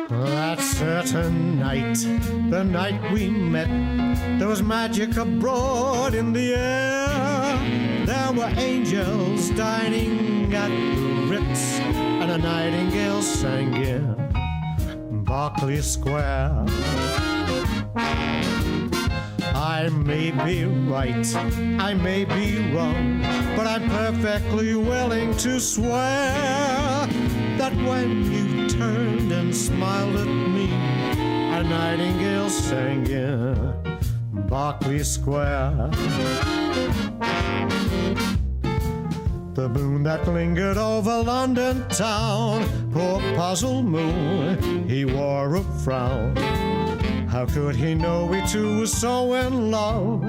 That certain night, the night we met, there was magic abroad in the air. There were angels dining at the Ritz, and a nightingale sang in Berkeley Square. I may be right, I may be wrong, but I'm perfectly willing to swear that when you turned and smiled at me, a nightingale sang in Berkeley Square. The moon that lingered over London town, poor puzzled moon, he wore a frown. How could he know we two were so in love?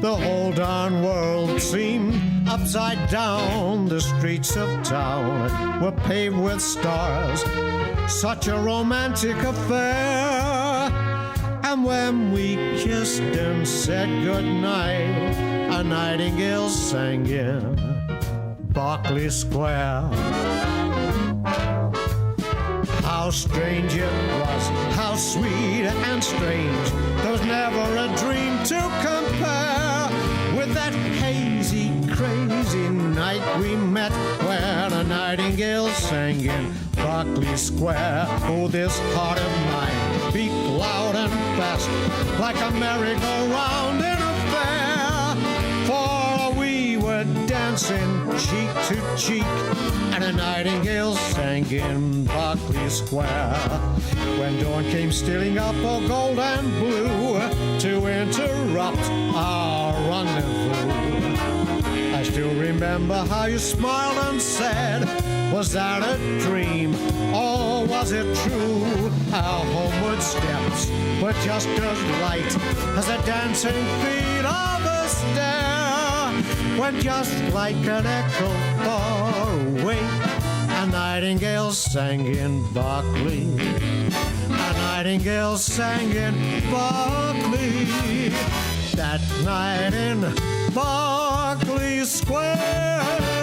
The whole darn world seemed upside down. The streets of town were paved with stars, such a romantic affair. And when we kissed and said goodnight, a nightingale sang in Berkeley Square. How strange it was, how sweet and strange. There was never a dream to compare with that hazy, crazy night we met, when a nightingale sang in Berkeley Square. Oh, this heart of mine beat loud and fast, like a merry-go-round in a fair. For we were dancing cheek to cheek, and a nightingale sang in Berkeley Square. When dawn came stealing up all gold and blue to interrupt our rendezvous, I still remember how you smiled and said, was that a dream or was it true? Our homeward steps were just as light as the dancing feet of a stair, when just like an echo far away, a nightingale sang in Berkeley. A nightingale sang in Berkeley. That night in Berkeley Square.